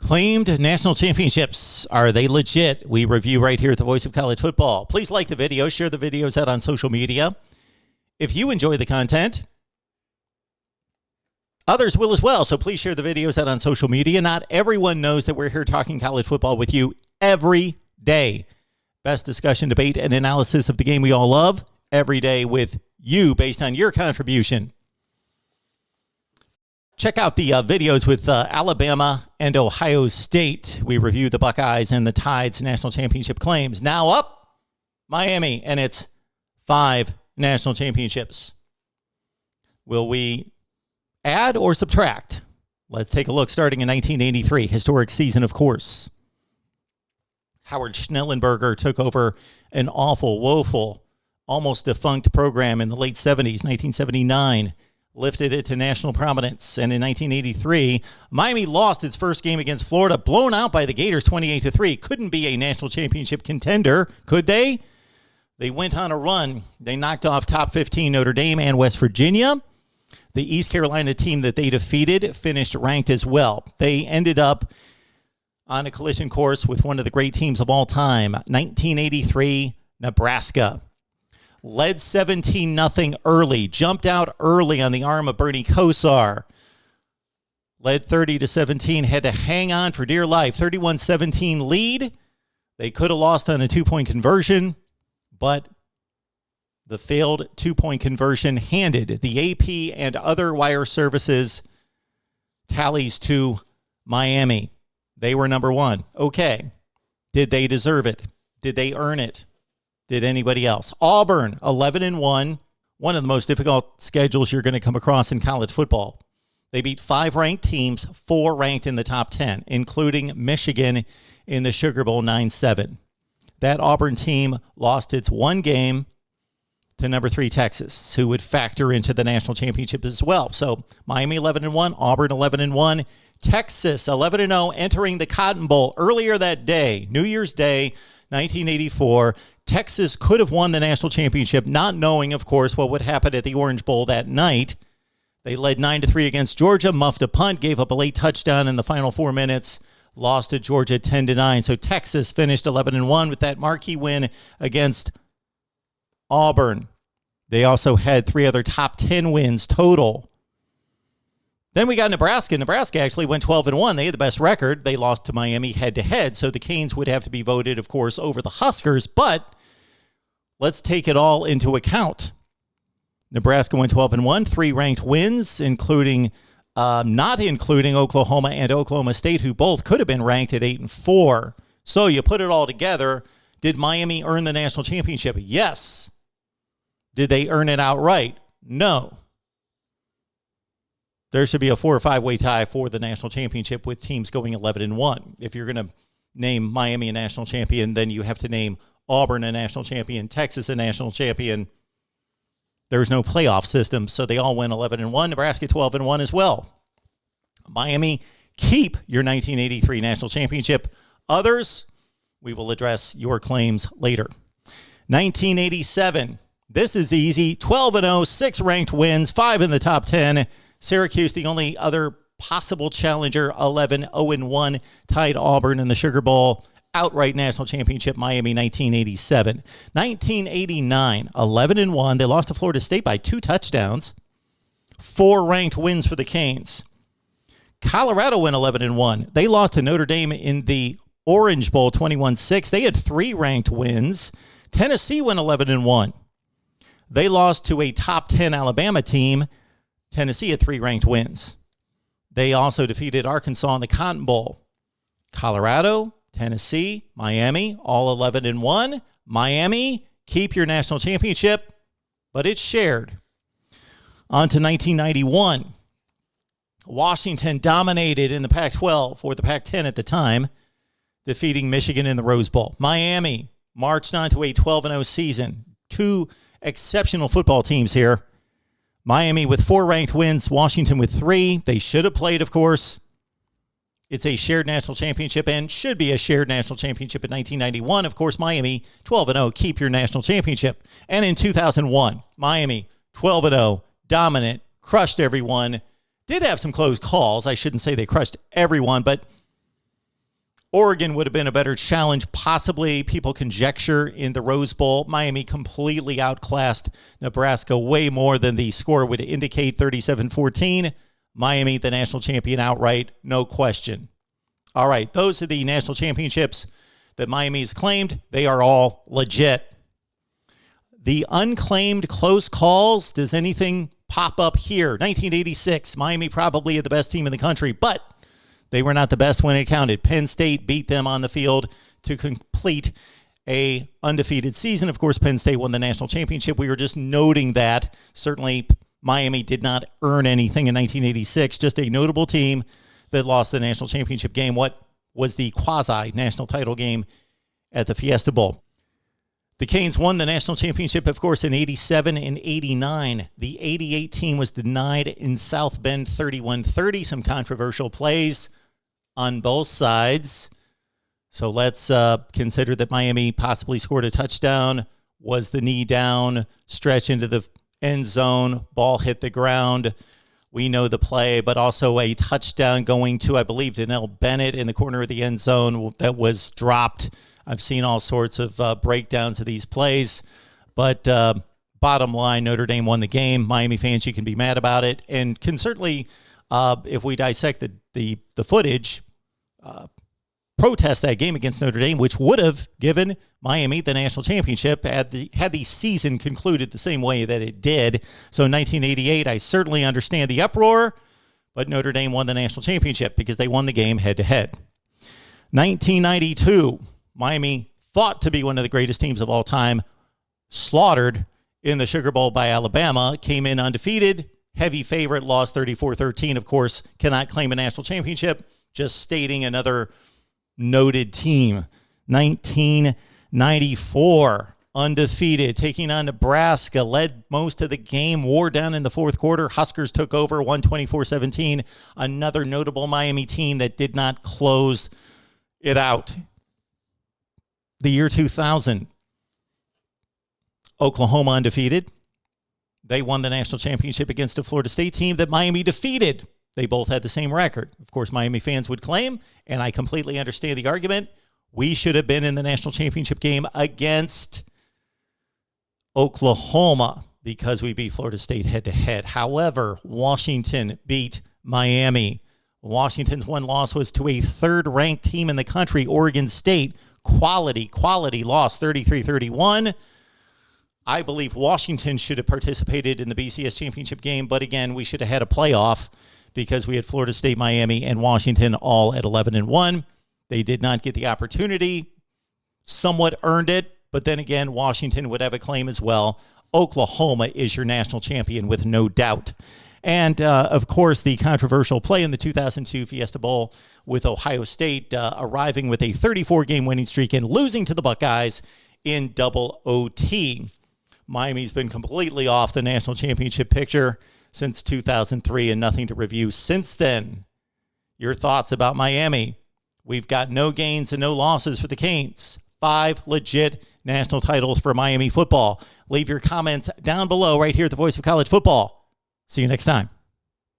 Claimed national championships. Are they legit? We review right here at the Voice of College Football. Please like the video, share the videos out on social media. If you enjoy the content, others will as well. So please share the videos out on social media. Not everyone knows that we're here talking college football with you every day. Best discussion, debate, and analysis of the game we all love every day with you based on your contribution. Check out the videos with Alabama and Ohio State. We review the Buckeyes and the Tide's national championship claims. Now up, Miami and its 5 national championships. Will we add or subtract? Let's take a look starting in 1983. Historic season, of course. Howard Schnellenberger took over an awful, woeful, almost defunct program in the late 70s, 1979. Lifted it to national prominence. And in 1983, Miami lost its first game against Florida, blown out by the Gators 28-3. Couldn't be a national championship contender, could they? They went on a run. They knocked off top 15 Notre Dame and West Virginia. The East Carolina team that they defeated finished ranked as well. They ended up on a collision course with one of the great teams of all time, 1983 Nebraska. Led 17-0 early, jumped out early on the arm of Bernie Kosar. Led 30-17, had to hang on for dear life. 31-17 lead. They could have lost on a 2-point conversion, but the failed 2-point conversion handed the AP and other wire services tallies to Miami. They were number one. Okay. Did they deserve it? Did they earn it? Did anybody else? Auburn, 11-1, one of the most difficult schedules you're going to come across in college football. They beat 5 ranked teams, 4 ranked in the top 10, including Michigan in the Sugar Bowl 9-7. That Auburn team lost its one game to number 3 Texas, who would factor into the national championship as well. So Miami 11-1, Auburn 11-1, Texas 11-0, entering the Cotton Bowl earlier that day, New Year's Day, 1984. Texas could have won the national championship, not knowing, of course, what would happen at the Orange Bowl that night. They led 9-3 against Georgia, muffed a punt, gave up a late touchdown in the final 4 minutes, lost to Georgia 10-9. So Texas finished 11-1 with that marquee win against Auburn. They also had 3 other top 10 wins total. Then we got Nebraska. Nebraska actually went 12-1. They had the best record. They lost to Miami head-to-head, so the Canes would have to be voted, of course, over the Huskers. But let's take it all into account. Nebraska went 12-1, 3 ranked wins, including not including Oklahoma and Oklahoma State, who both could have been ranked at 8-4. So you put it all together. Did Miami earn the national championship? Yes. Did they earn it outright? No. There should be a 4 or 5-way tie for the national championship with teams going 11-1. If you're going to name Miami a national champion, then you have to name Auburn a national champion, Texas a national champion. There's no playoff system, so they all went 11-1. Nebraska 12-1 as well. Miami, keep your 1983 national championship. Others, we will address your claims later. 1987. This is easy. 12-0, 6 ranked wins, 5 in the top 10. Syracuse, the only other possible challenger, 11-0-1, tied Auburn in the Sugar Bowl. Outright national championship, Miami, 1987. 1989, 11-1. They lost to Florida State by 2 touchdowns. 4 ranked wins for the Canes. Colorado went 11-1. They lost to Notre Dame in the Orange Bowl, 21-6. They had 3 ranked wins. Tennessee went 11-1. They lost to a top 10 Alabama team. Tennessee had 3 ranked wins. They also defeated Arkansas in the Cotton Bowl. Colorado, Tennessee, Miami, all 11-1. Miami, keep your national championship, but it's shared. On to 1991. Washington dominated in the Pac-12, or the Pac-10 at the time, defeating Michigan in the Rose Bowl. Miami marched on to a 12-0 season. 2 exceptional football teams here. Miami with 4 ranked wins, Washington with 3. They should have played, of course. It's a shared national championship and should be a shared national championship in 1991. Of course, Miami, 12-0, keep your national championship. And in 2001, Miami, 12-0, dominant, crushed everyone. Did have some close calls. I shouldn't say they crushed everyone, but Oregon would have been a better challenge, possibly. People conjecture in the Rose Bowl. Miami completely outclassed Nebraska way more than the score would indicate, 37-14. Miami, the national champion outright, no question. All right, those are the national championships that Miami's claimed. They are all legit. The unclaimed close calls, does anything pop up here? 1986, Miami probably the best team in the country, but they were not the best when it counted. Penn State beat them on the field to complete a undefeated season. Of course, Penn State won the national championship. We were just noting that. Certainly, Miami did not earn anything in 1986. Just a notable team that lost the national championship game. What was the quasi-national title game at the Fiesta Bowl? The Canes won the national championship, of course, in 87 and 89. The 88 team was denied in South Bend 31-30. Some controversial plays on both sides. So let's consider that Miami possibly scored a touchdown. Was the knee down, stretch into the end zone, ball hit the ground. We know the play, but also a touchdown going to, I believe, Danelle Bennett in the corner of the end zone that was dropped. I've seen all sorts of breakdowns of these plays, but bottom line, Notre Dame won the game. Miami fans, you can be mad about it, and can certainly, if we dissect the footage, protest that game against Notre Dame, which would have given Miami the national championship had the season concluded the same way that it did. So in 1988, I certainly understand the uproar, but Notre Dame won the national championship because they won the game head-to-head. 1992, Miami, thought to be one of the greatest teams of all time, slaughtered in the Sugar Bowl by Alabama, came in undefeated, heavy favorite, lost 34-13, of course, cannot claim a national championship, just stating another noted team. 1994, undefeated, taking on Nebraska, led most of the game, wore down in the fourth quarter. Huskers took over, won 24-17. Another notable Miami team that did not close it out. The year 2000, Oklahoma undefeated. They won the national championship against a Florida State team that Miami defeated. They both had the same record. Of course, Miami fans would claim, and I completely understand the argument, we should have been in the national championship game against Oklahoma because we beat Florida State head-to-head. However, Washington beat Miami. Washington's one loss was to a third-ranked team in the country, Oregon State. Quality loss, 33-31. I believe Washington should have participated in the BCS championship game, but again, we should have had a playoff because we had Florida State, Miami, and Washington all at 11-1. They did not get the opportunity, somewhat earned it, but then again, Washington would have a claim as well. Oklahoma is your national champion with no doubt. And, of course, the controversial play in the 2002 Fiesta Bowl with Ohio State arriving with a 34-game winning streak and losing to the Buckeyes in double OT. Miami's been completely off the national championship picture since 2003 and nothing to review since then. Your thoughts about Miami? We've got no gains and no losses for the Canes. 5 legit national titles for Miami football. Leave your comments down below right here at the Voice of College Football. See you next time.